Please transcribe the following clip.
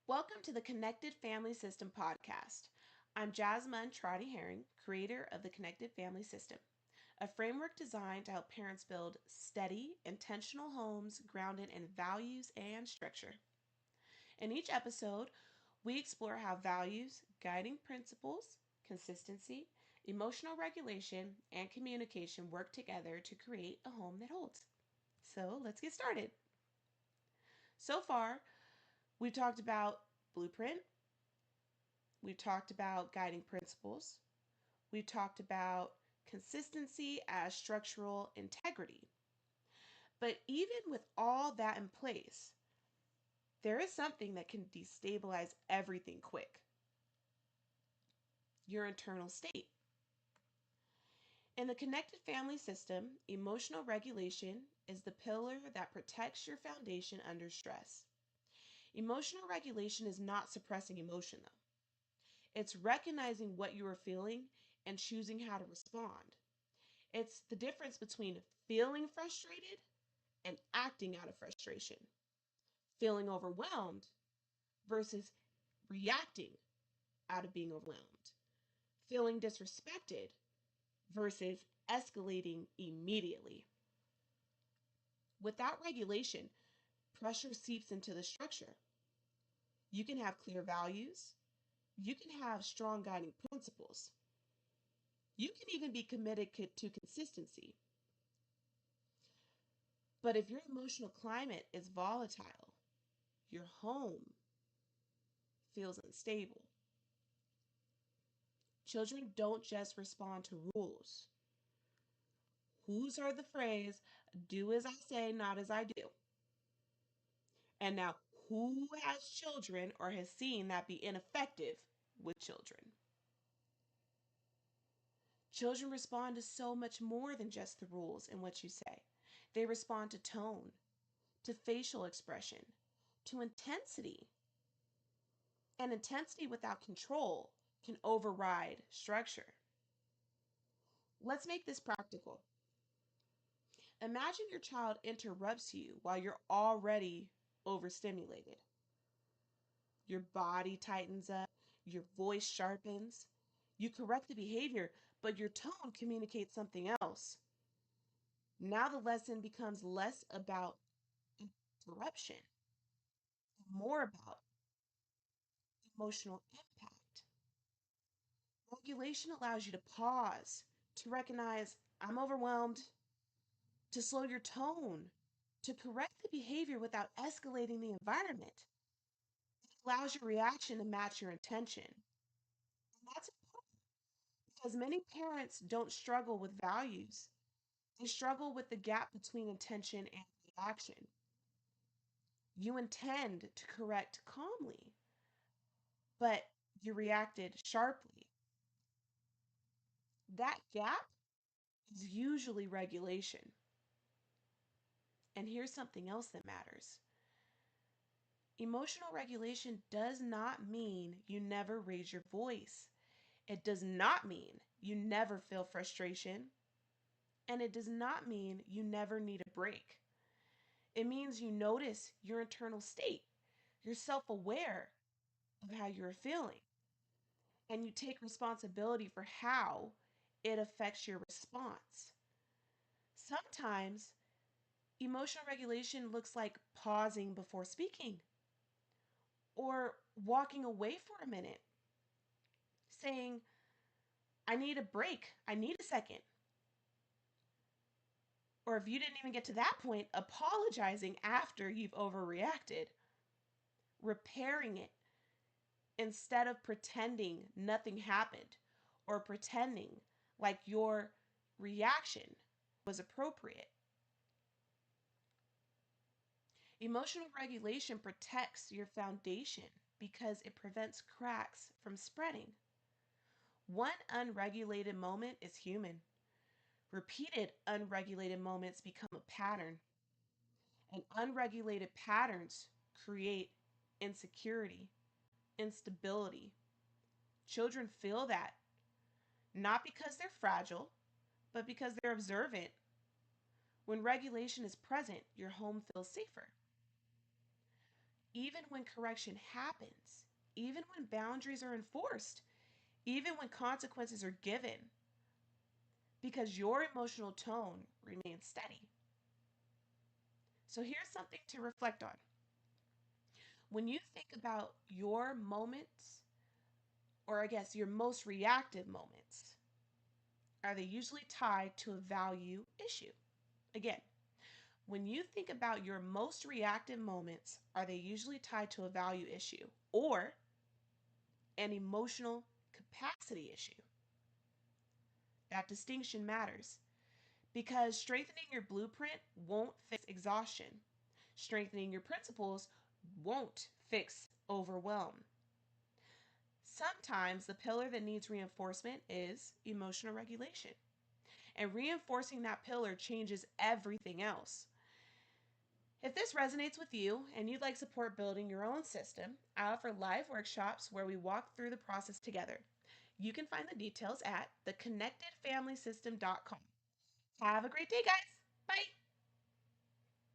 Welcome to the Connected Family System podcast. I'm Jasmine Trotty Herring, creator of the Connected Family System, a framework designed to help parents build steady, intentional homes grounded in values and structure. In each episode, we explore how values, guiding principles, consistency, emotional regulation, and communication work together to create a home that holds. So let's get started. So far, we've talked about blueprint. We've talked about guiding principles. We've talked about consistency as structural integrity. But even with all that in place, there is something that can destabilize everything quick: your internal state. In the connected family system, emotional regulation is the pillar that protects your foundation under stress. Emotional regulation is not suppressing emotion, though. It's recognizing what you are feeling and choosing how to respond. It's the difference between feeling frustrated and acting out of frustration, feeling overwhelmed versus reacting out of being overwhelmed, feeling disrespected versus escalating immediately. Without regulation, pressure seeps into the structure. You can have clear values, you can have strong guiding principles, you can even be committed to consistency. But if your emotional climate is volatile, your home feels unstable. Children don't just respond to rules. Whose heard the phrase, do as I say, not as I do? And now, who has children or has seen that be ineffective with children? Children respond to so much more than just the rules and what you say. They respond to tone, to facial expression, to intensity. And intensity without control can override structure. Let's make this practical. Imagine your child interrupts you while you're already overstimulated. Your body tightens up, your voice sharpens. You correct the behavior, but your tone communicates something else. Now the lesson becomes less about interruption, more about emotional impact. Regulation allows you to pause, to recognize I'm overwhelmed, to slow your tone, to correct the behavior without escalating the environment. It allows your reaction to match your intention. And that's important because many parents don't struggle with values. They struggle with the gap between intention and reaction. You intend to correct calmly, but you reacted sharply. That gap is usually regulation. And here's something else that matters. Emotional regulation does not mean you never raise your voice. It does not mean you never feel frustration. And it does not mean you never need a break. It means you notice your internal state. You're self aware of how you're feeling. And you take responsibility for how it affects your response. Sometimes emotional regulation looks like pausing before speaking or walking away for a minute, saying, I need a break. I need a second. Or if you didn't even get to that point, apologizing after you've overreacted, repairing it instead of pretending nothing happened or pretending like your reaction was appropriate. Emotional regulation protects your foundation because it prevents cracks from spreading. One unregulated moment is human. Repeated unregulated moments become a pattern, and unregulated patterns create insecurity, instability. Children feel that, not because they're fragile, but because they're observant. When regulation is present, your home feels safer. even when correction happens, even when boundaries are enforced, even when consequences are given, because your emotional tone remains steady. So here's something to reflect on. When you think about your moments, or I guess your most reactive moments, are they usually tied to a value issue? Again, when you think about your most reactive moments, are they usually tied to a value issue or an emotional capacity issue? That distinction matters because strengthening your blueprint won't fix exhaustion. Strengthening your principles won't fix overwhelm. Sometimes the pillar that needs reinforcement is emotional regulation. And reinforcing that pillar changes everything else. If this resonates with you and you'd like support building your own system, I offer live workshops where we walk through the process together. You can find the details at theconnectedfamilysystem.com. Have a great day, guys. Bye.